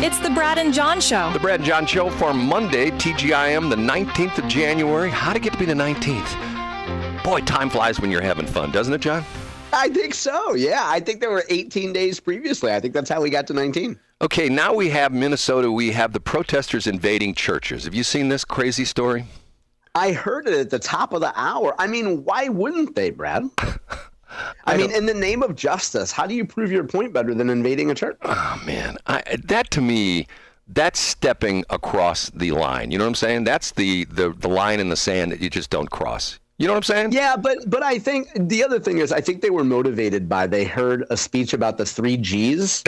It's the Brad and John Show. The Brad and John Show for Monday, TGIM, the 19th of January. How'd it get to be the 19th? Boy, time flies when you're having fun, doesn't it, John? I think so, yeah. I think there were 18 days previously. I think that's how we got to 19. Okay, now we have Minnesota. We have the protesters invading churches. Have you seen this crazy story? I heard it at the top of the hour. I mean, why wouldn't they, Brad? I mean, in the name of justice, how do you prove your point better than invading a church? Oh, man. That, to me, that's stepping across the line. You know what I'm saying? That's the line in the sand that you just don't cross. You know what I'm saying? Yeah, but I think the other thing is I think they were motivated by they heard a speech about the 3 Gs,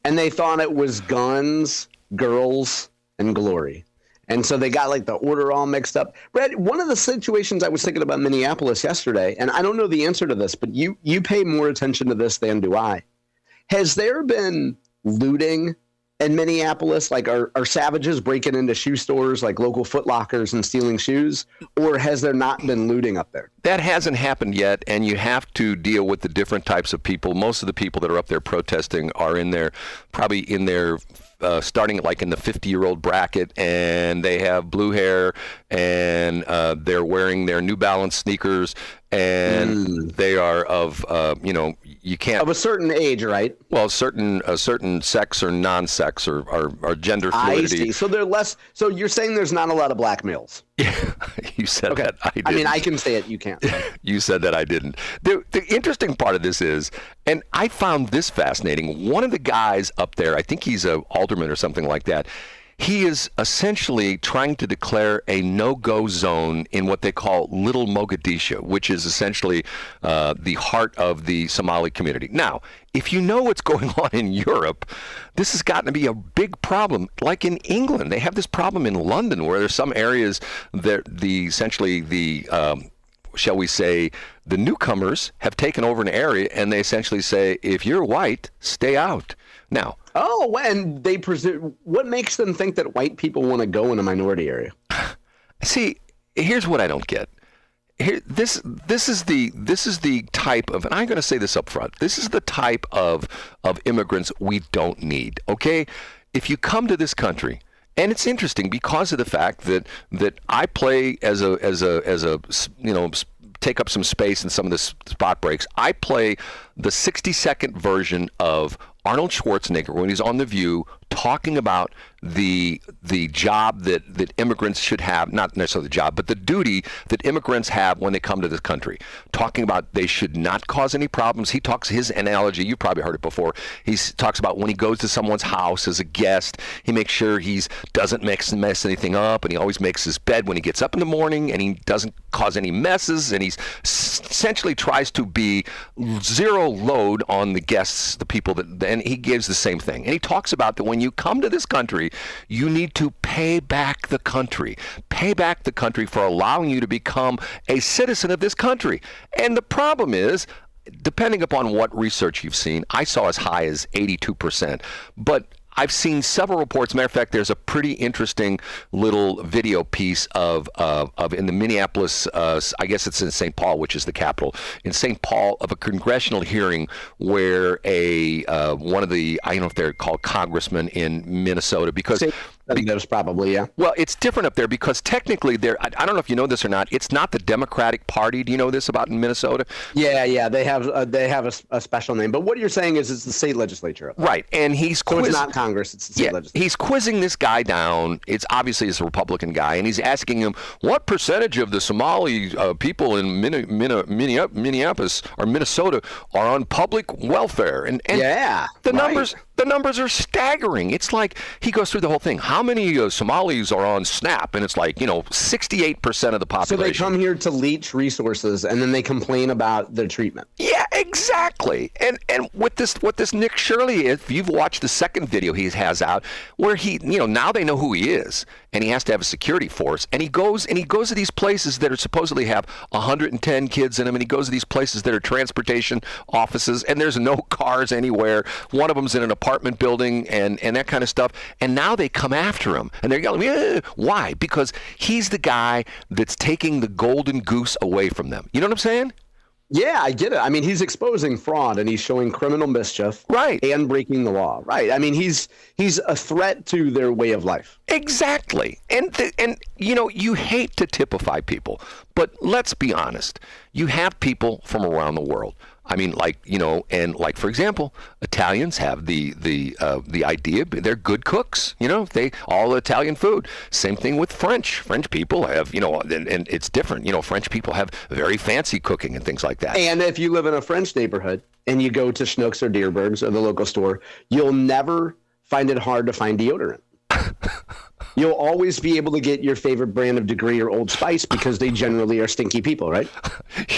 and they thought it was guns, girls, and glory. And so they got like the order all mixed up. Brad, one of the situations I was thinking about Minneapolis yesterday, and I don't know the answer to this, but you pay more attention to this than do I. Has there been looting in Minneapolis? Like are savages breaking into shoe stores like local Foot Lockers and stealing shoes? Or has there not been looting up there? That hasn't happened yet, and you have to deal with the different types of people. Most of the people that are up there protesting are probably in their starting like in the 50-year-old bracket, and they have blue hair, and they're wearing their New Balance sneakers, and they are of, you can't... Of a certain age, right? Well, a certain sex or non-sex or gender fluidity. I see. So they're less... So you're saying there's not a lot of black males? Yeah, you said that. I didn't. I mean, I can say it. You can't. You said that. I didn't. The interesting part of this is, and I found this fascinating, one of the guys up there, I think he's an alderman or something like that, he is essentially trying to declare a no-go zone in what they call Little Mogadishu, which is essentially the heart of the Somali community. Now, if you know what's going on in Europe, this has gotten to be a big problem. Like in England, they have this problem in London where there's some areas that shall we say, the newcomers have taken over an area, and they essentially say, if you're white, stay out. Now, and they presume, what makes them think that white people want to go in a minority area? See, here's what I don't get. This is the type of, and I'm going to say this up front. This is the type of immigrants we don't need. Okay, if you come to this country, and it's interesting because of the fact that I play as a take up some space in some of the spot breaks. I play the 60-second version of Arnold Schwarzenegger when he's on The View talking about the job that immigrants should have, not necessarily the job, but the duty that immigrants have when they come to this country. Talking about they should not cause any problems. He talks his analogy, you've probably heard it before. He talks about when he goes to someone's house as a guest, he makes sure he doesn't mess anything up, and he always makes his bed when he gets up in the morning, and he doesn't cause any messes, and he essentially tries to be zero load on the guests, the people and he gives the same thing. And he talks about that when you come to this country, you need to pay back the country. Pay back the country for allowing you to become a citizen of this country. And the problem is, depending upon what research you've seen, I saw as high as 82%. But I've seen several reports. Matter of fact, there's a pretty interesting little video piece of in the Minneapolis, I guess it's in St. Paul, which is the capital, in St. Paul, of a congressional hearing where one of the, I don't know if they're called congressmen in Minnesota, because There's probably, yeah. Well, it's different up there because technically I don't know if you know this or not, it's not the Democratic Party. Do you know this about in Minnesota? Yeah, they have a special name. But what you're saying is it's the state legislature. Right, and he's so it's not Congress, it's the state legislature. He's quizzing this guy down. It's obviously a Republican guy, and he's asking him, what percentage of the Somali people in Minneapolis or Minnesota are on public welfare? And the numbers are staggering. It's like he goes through the whole thing. How many Somalis are on SNAP? And it's like, 68% of the population. So they come here to leech resources, and then they complain about their treatment. Yeah, exactly. And what this Nick Shirley, if you've watched the second video he has out, where he, now they know who he is, and he has to have a security force, and he goes to these places that are supposedly have 110 kids in them, and he goes to these places that are transportation offices, and there's no cars anywhere. One of them's in an apartment building, and that kind of stuff. And now they come after him, and they're yelling, why? Because he's the guy that's taking the golden goose away from them. You know what I'm saying? Yeah, I get it. I mean, he's exposing fraud and he's showing criminal mischief, Right. and breaking the law, right? I mean, he's a threat to their way of life. Exactly. And you know, you hate to typify people, but let's be honest. You have people from around the world. I mean, like, you know, and like, for example, Italians have the idea they're good cooks. You know, they all Italian food. Same thing with French. French people have, you know, and it's different. You know, French people have very fancy cooking and things like that. And if you live in a French neighborhood and you go to Schnucks or Dierberg's or the local store, you'll never find it hard to find deodorant. You'll always be able to get your favorite brand of Degree or Old Spice because they generally are stinky people, right?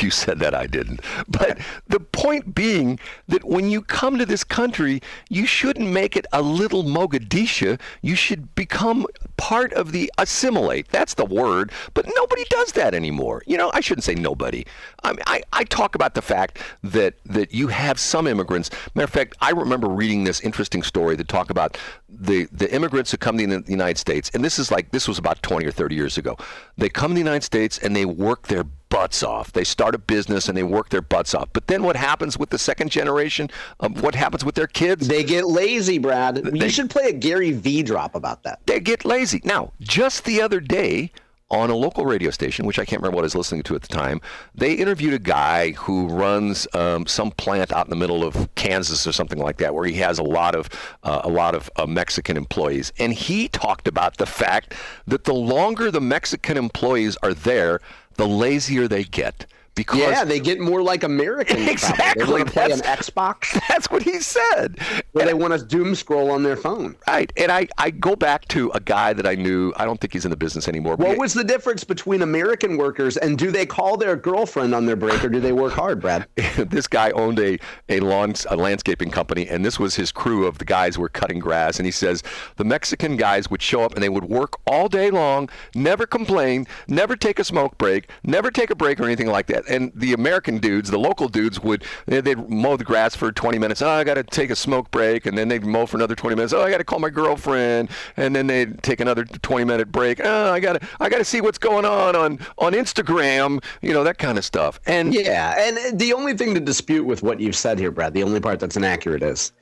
You said that, I didn't. But the point being that when you come to this country, you shouldn't make it a little Mogadishu. You should become part of the assimilate. That's the word. But nobody does that anymore. You know, I shouldn't say nobody. I mean, I talk about the fact that you have some immigrants. Matter of fact, I remember reading this interesting story that talked about the immigrants who come to the United States. And this was about 20 or 30 years ago. They come to the United States and they work their butts off. They start a business and they work their butts off. But then what happens with the second generation? What happens with their kids? They get lazy, Brad. You should play a Gary V drop about that. They get lazy. Now, just the other day, on a local radio station, which I can't remember what I was listening to at the time, they interviewed a guy who runs some plant out in the middle of Kansas or something like that, where he has a lot of Mexican employees. And he talked about the fact that the longer the Mexican employees are there, the lazier they get. Because yeah, they get more like Americans. Exactly. They want to play an Xbox. That's what he said. Or they want to doom scroll on their phone. Right. And I go back to a guy that I knew. I don't think he's in the business anymore. What was the difference between American workers and do they call their girlfriend on their break or do they work hard, Brad? This guy owned a landscaping company, and this was his crew of the guys who were cutting grass. And he says the Mexican guys would show up and they would work all day long, never complain, never take a smoke break, never take a break or anything like that. And the American dudes, the local dudes, they'd mow the grass for 20 minutes. Oh, I got to take a smoke break. And then they'd mow for another 20 minutes. Oh, I got to call my girlfriend. And then they'd take another 20-minute break. Oh, I got to see what's going on Instagram, you know, that kind of stuff. And yeah, and the only thing to dispute with what you've said here, Brad, the only part that's inaccurate is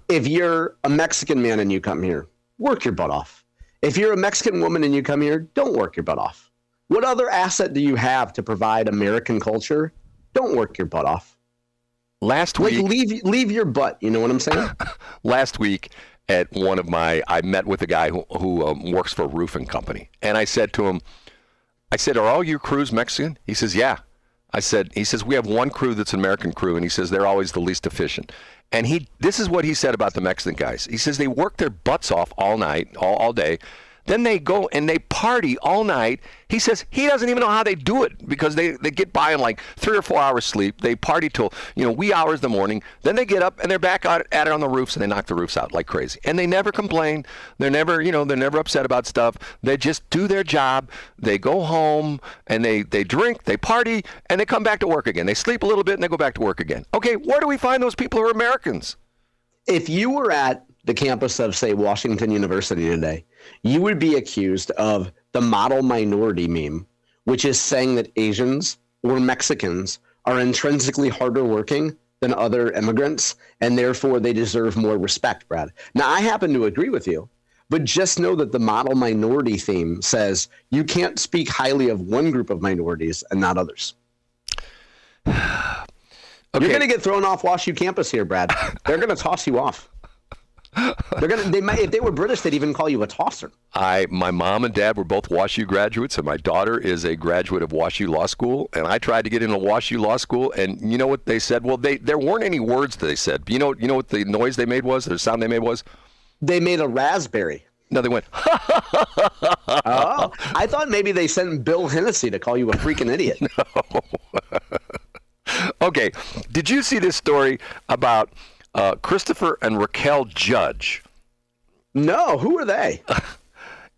if you're a Mexican man and you come here, work your butt off. If you're a Mexican woman and you come here, don't work your butt off. What other asset do you have to provide American culture? Don't work your butt off. Last week, leave your butt. You know what I'm saying? Last week, at one of I met with a guy who works for a roofing company, and I said to him, "Are all your crews Mexican?" He says, "Yeah." He says, "We have one crew that's an American crew," and he says they're always the least efficient. And this is what he said about the Mexican guys. He says they work their butts off all night, all day. Then they go and they party all night. He says he doesn't even know how they do it because they get by in like 3 or 4 hours sleep. They party till, wee hours in the morning. Then they get up and they're back at it on the roofs and they knock the roofs out like crazy. And they never complain. They're never, they're never upset about stuff. They just do their job. They go home and they drink, they party, and they come back to work again. They sleep a little bit and they go back to work again. Okay, where do we find those people who are Americans? If you were at the campus of, say, Washington University today, you would be accused of the model minority meme, which is saying that Asians or Mexicans are intrinsically harder working than other immigrants, and therefore they deserve more respect, Brad. Now, I happen to agree with you, but just know that the model minority theme says you can't speak highly of one group of minorities and not others. Okay. You're going to get thrown off WashU campus here, Brad. They're going to toss you off. They might, if they were British, they'd even call you a tosser. My mom and dad were both WashU graduates, and my daughter is a graduate of WashU Law School. And I tried to get into WashU Law School, and you know what they said? Well, there weren't any words that they said. You know what the noise they made was? The sound they made was? They made a raspberry. No, they went. Oh, I thought maybe they sent Bill Hennessy to call you a freaking idiot. No. Okay, did you see this story about Christopher and Raquel Judge? No, who are they?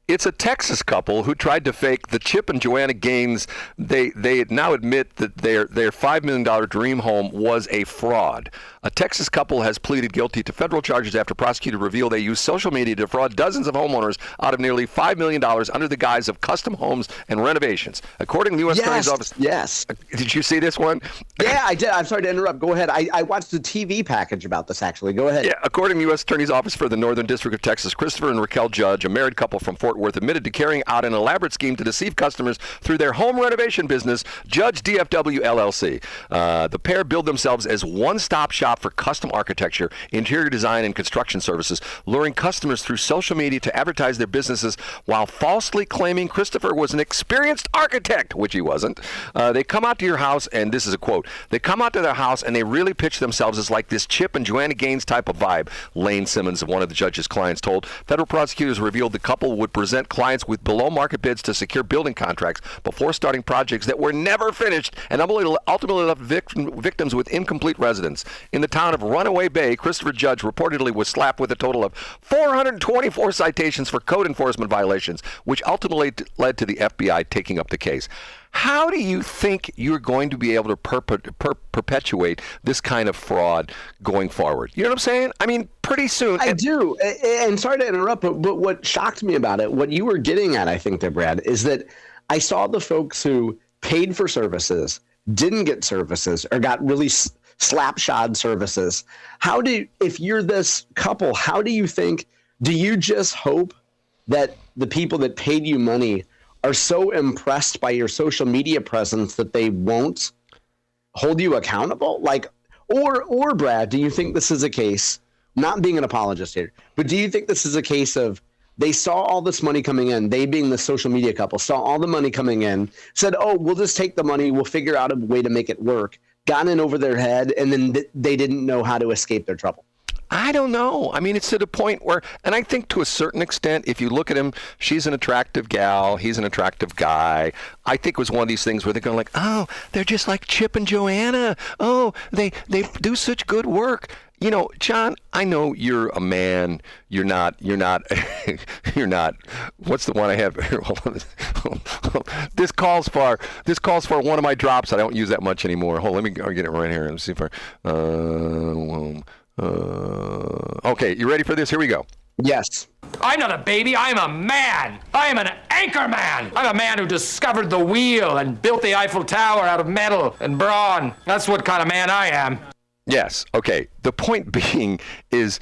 It's a Texas couple who tried to fake the Chip and Joanna Gaines. They now admit that their $5 million dream home was a fraud. A Texas couple has pleaded guilty to federal charges after prosecutors reveal they used social media to defraud dozens of homeowners out of nearly $5 million under the guise of custom homes and renovations. According to the U.S. Attorney's Office. Yes. Did you see this one? Yeah, I did. I'm sorry to interrupt. Go ahead. I watched the TV package about this, actually. Go ahead. Yeah, according to the U.S. Attorney's Office for the Northern District of Texas, Christopher and Raquel Judge, a married couple from Fort Worth, admitted to carrying out an elaborate scheme to deceive customers through their home renovation business, Judge DFW LLC. The pair billed themselves as one-stop shop for custom architecture, interior design, and construction services, luring customers through social media to advertise their businesses while falsely claiming Christopher was an experienced architect, which he wasn't. They come out to your house, and this is a quote, they come out to their house and they really pitch themselves as like this Chip and Joanna Gaines type of vibe, Lane Simmons, one of the judge's clients, told. Federal prosecutors revealed the couple would present clients with below-market bids to secure building contracts before starting projects that were never finished and ultimately left victims with incomplete residence. In the town of Runaway Bay, Christopher Judge reportedly was slapped with a total of 424 citations for code enforcement violations, which ultimately led to the FBI taking up the case. How do you think you're going to be able to perpetuate this kind of fraud going forward? You know what I'm saying? I mean, pretty soon. I do. And sorry to interrupt, but what shocked me about it, what you were getting at, I think there, Brad, is that I saw the folks who paid for services, didn't get services, or got really slapshod services. If you're this couple, how do you think, do you just hope that the people that paid you money are so impressed by your social media presence that they won't hold you accountable? Or Brad, do you think this is a case, not being an apologist here, but do you think this is a case of they saw all this money coming in, they being the social media couple, saw all the money coming in, said, oh, we'll just take the money, we'll figure out a way to make it work, got in over their head, and then they didn't know how to escape their trouble? I don't know. I mean, it's to the point where, and I think to a certain extent, if you look at him, she's an attractive gal, he's an attractive guy. I think it was one of these things where they're going like, oh, they're just like Chip and Joanna. Oh, they do such good work. You know, John, I know you're a man. You're not, you're not, what's the one I have? This calls for one of my drops. I don't use that much anymore. Hold on, let me get it right here and see if okay, you ready for this? Here we go. Yes. I'm not a baby, I'm a man. I am an anchor man. I'm a man who discovered the wheel and built the Eiffel Tower out of metal and brawn. That's what kind of man I am. Yes. Okay. The point being is,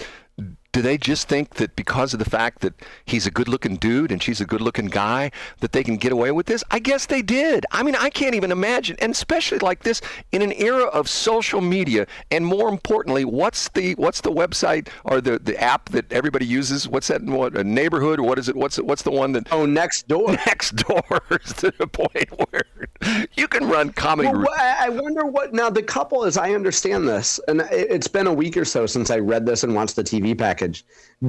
do they just think that because of the fact that he's a good-looking dude and she's a good-looking guy that they can get away with this? I guess they did. I mean, I can't even imagine, and especially like this in an era of social media, and more importantly, what's the website or the app that everybody uses? What's that? What, a neighborhood, or what is it? What's the one that? Oh, Nextdoor. Nextdoor is to the point where you can run comedy. Well, I wonder what now the couple, as I understand this, and it's been a week or so since I read this and watched the TV package.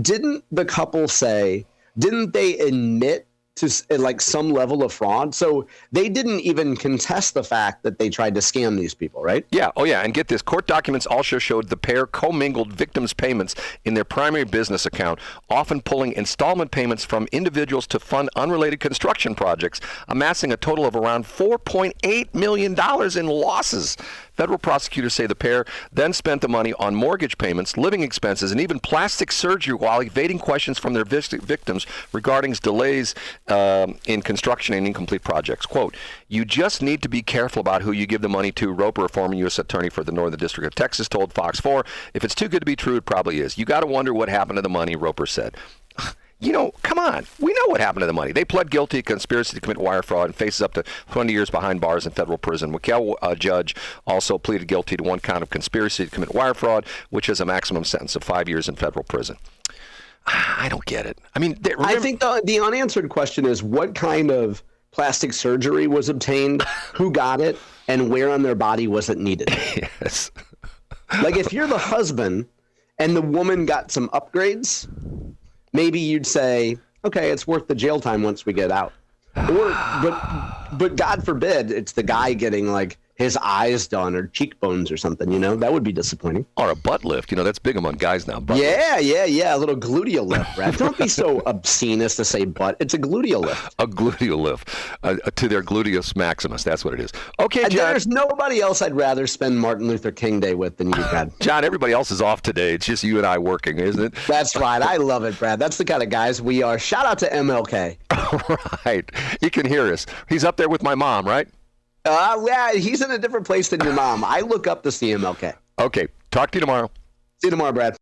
Didn't the couple say, didn't they admit to like some level of fraud? So they didn't even contest the fact that they tried to scam these people, right? Yeah. Oh, yeah. And get this. Court documents also showed the pair commingled victims' payments in their primary business account, often pulling installment payments from individuals to fund unrelated construction projects, amassing a total of around $4.8 million in losses. Federal prosecutors say the pair then spent the money on mortgage payments, living expenses, and even plastic surgery while evading questions from their victims regarding delays in construction and incomplete projects. Quote, you just need to be careful about who you give the money to, Roper, a former U.S. attorney for the Northern District of Texas, told Fox 4. If it's too good to be true, it probably is. You got to wonder what happened to the money, Roper said. You know, come on. We know what happened to the money. They pled guilty to conspiracy to commit wire fraud and faces up to 20 years behind bars in federal prison. Raquel Judge also pleaded guilty to one count of conspiracy to commit wire fraud, which is a maximum sentence of 5 years in federal prison. I don't get it. I mean, I think the unanswered question is what kind of plastic surgery was obtained, who got it, and where on their body was it needed? Yes. Like if you're the husband and the woman got some upgrades, maybe you'd say, okay, it's worth the jail time once we get out. Or, but God forbid, it's the guy getting like his eyes done or cheekbones or something, you know? That would be disappointing. Or a butt lift. You know, that's big among guys now. Butt Yeah. A little gluteal lift, Brad. Don't be so obscene as to say butt. It's a gluteal lift. A gluteal lift to their gluteus maximus. That's what it is. Okay, John. There's nobody else I'd rather spend Martin Luther King Day with than you, Brad. John, everybody else is off today. It's just you and I working, isn't it? That's right. I love it, Brad. That's the kind of guys we are. Shout out to MLK. Right. He can hear us. He's up there with my mom, right? Yeah, he's in a different place than your mom. I look up to see MLK. Okay. Talk to you tomorrow. See you tomorrow, Brad.